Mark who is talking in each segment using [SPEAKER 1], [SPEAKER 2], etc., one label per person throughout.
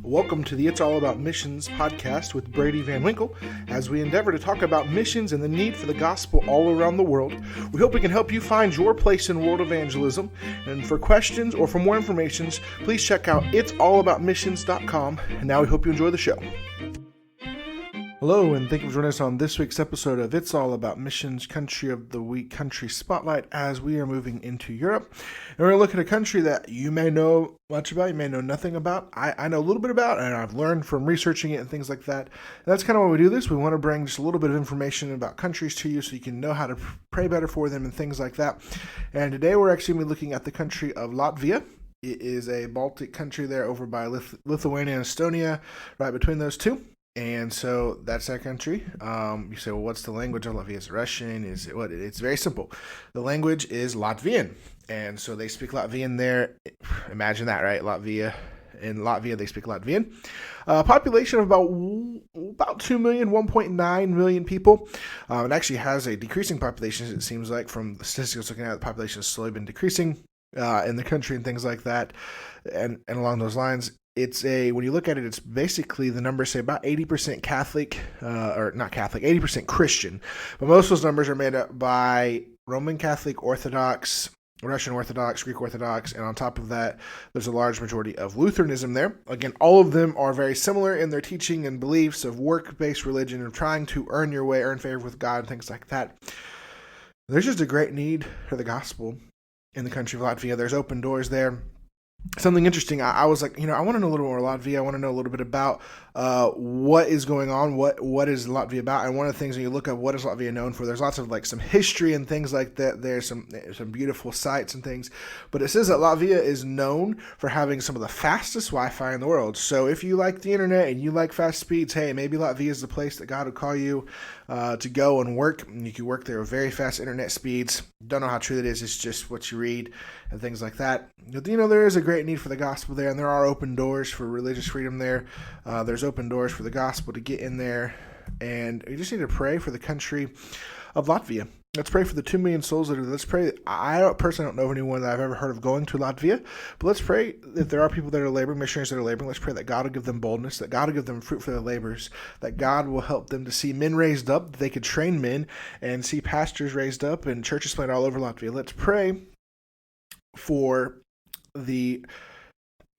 [SPEAKER 1] Welcome to the It's All About Missions podcast with Brady Van Winkle, as we endeavor to talk about missions and the need for the gospel all around the world. We hope we can help you find your place in world evangelism. And for questions or for more information, please check out it'sallaboutmissions.com. And now we hope you enjoy the show. Hello, and thank you for joining us on this week's episode of It's All About Missions Country of the Week Country Spotlight, as we are moving into Europe. And we're going to look at a country that you may know much about, you may know nothing about. I know a little bit about, and I've learned from researching it and things like that. And that's kind of why we do this. We want to bring just a little bit of information about countries to you so you can know how to pray better for them and things like that. And today we're actually going to be looking at the country of Latvia. It is a Baltic country there over by Lithuania and Estonia, right between those two. And so that's that country. You say, well, what's the language of Latvia? Is it Russian? Is it what? It's very simple. The language is Latvian. And so they speak Latvian there. Imagine that, right? In Latvia, they speak Latvian. Population of about 2 million, 1.9 million people. It actually has a decreasing population, it seems like, from the statistics looking at the population has slowly been decreasing in the country and things like that. And along those lines, when you look at it, it's basically the numbers say about 80% Catholic, or not Catholic, 80% Christian. But most of those numbers are made up by Roman Catholic, Orthodox, Russian Orthodox, Greek Orthodox, and on top of that, there's a large majority of Lutheranism there. Again, all of them are very similar in their teaching and beliefs of work-based religion, of trying to earn your way, earn favor with God, and things like that. There's just a great need for the gospel in the country of Latvia. There's open doors there. Something interesting, I was like, I want to know a little more Latvia. I want to know a little bit about what is going on, what is Latvia about. And one of the things when you look at what is Latvia known for, there's lots of some history and things like that. There's some beautiful sites and things. But it says that Latvia is known for having some of the fastest Wi-Fi in the world. So if you like the internet and you like fast speeds, hey, maybe Latvia is the place that God would call you to go and work. And you can work there with very fast internet speeds. Don't know how true that is. It's just what you read and things like that. But, there is a great need for the gospel there, and there are open doors for religious freedom there. There's open doors for the gospel to get in there, and we just need to pray for the country of Latvia. Let's pray for the 2 million souls that are. Let's pray. I personally don't know of anyone that I've ever heard of going to Latvia, but let's pray that there are people that are laboring, missionaries that are laboring. Let's pray that God will give them boldness, that God will give them fruit for their labors, that God will help them to see men raised up, that they could train men and see pastors raised up and churches planted all over Latvia. Let's pray for the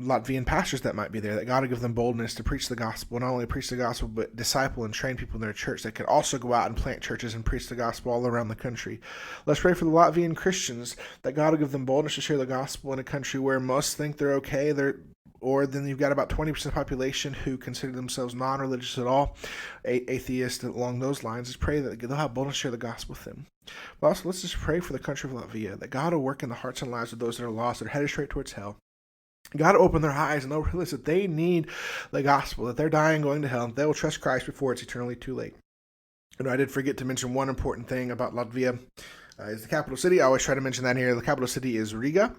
[SPEAKER 1] Latvian pastors that might be there, that God will give them boldness to preach the gospel, not only preach the gospel, but disciple and train people in their church that could also go out and plant churches and preach the gospel all around the country. Let's pray for the Latvian Christians, that God will give them boldness to share the gospel in a country where most think they're okay, or then you've got about 20% of the population who consider themselves non-religious at all, atheists along those lines. Let's pray that they'll have boldness to share the gospel with them. But also, let's just pray for the country of Latvia, that God will work in the hearts and lives of those that are lost, that are headed straight towards hell. God will open their eyes and they'll realize that they need the gospel, that they're dying, going to hell, and they will trust Christ before it's eternally too late. I did forget to mention one important thing about Latvia. Is the capital city. I always try to mention that here. The capital city is Riga.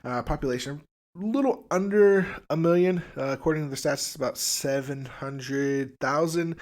[SPEAKER 1] Population a little under 1 million. According to the stats, it's about 700,000.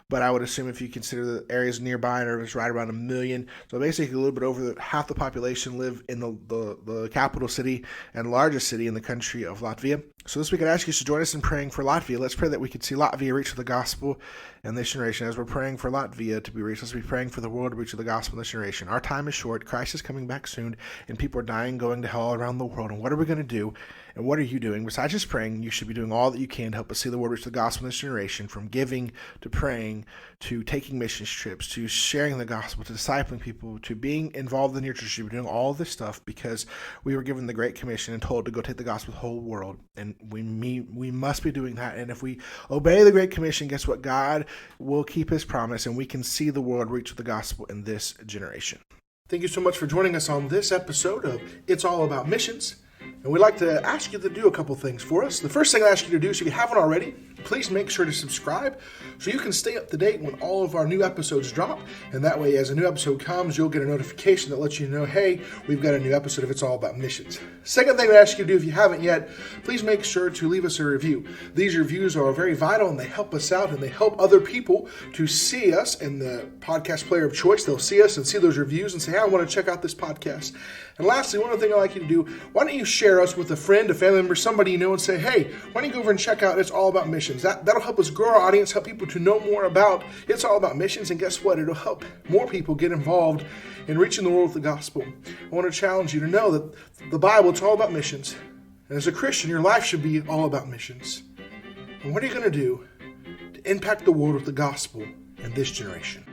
[SPEAKER 1] But I would assume if you consider the areas nearby, it's right around 1 million. So basically a little bit over half the population live in the capital city and largest city in the country of Latvia. So this week I'd ask you to join us in praying for Latvia. Let's pray that we could see Latvia reach for the gospel in this generation. As we're praying for Latvia to be reached, let's be praying for the world to reach for the gospel in this generation. Our time is short. Christ is coming back soon, and people are dying, going to hell all around the world. And what are we going to do? And what are you doing? Besides just praying, you should be doing all that you can to help us see the world reach the gospel in this generation, from giving to praying to taking missions trips to sharing the gospel to discipling people to being involved in your church. You're doing all this stuff because we were given the Great Commission and told to go take the gospel to the whole world. And we must be doing that. And if we obey the Great Commission, guess what? God will keep his promise, and we can see the world reach with the gospel in this generation. Thank you so much for joining us on this episode of It's All About Missions. And we'd like to ask you to do a couple things for us. The first thing I ask you to do is, if you haven't already, please make sure to subscribe so you can stay up to date when all of our new episodes drop. And that way, as a new episode comes, you'll get a notification that lets you know, hey, we've got a new episode of It's All About Missions. Second thing I ask you to do, if you haven't yet, please make sure to leave us a review. These reviews are very vital, and they help us out, and they help other people to see us in the podcast player of choice. They'll see us and see those reviews and say, hey, I want to check out this podcast. And lastly, one other thing I'd like you to do, why don't you share us with a friend, a family member, somebody you know, and say, hey, why don't you go over and check out It's All About Missions? That'll help us grow our audience, help people to know more about It's All About Missions, and guess what? It'll help more people get involved in reaching the world with the gospel. I want to challenge you to know that the Bible, it's all about missions. And as a Christian, your life should be all about missions. And what are you going to do to impact the world with the gospel in this generation?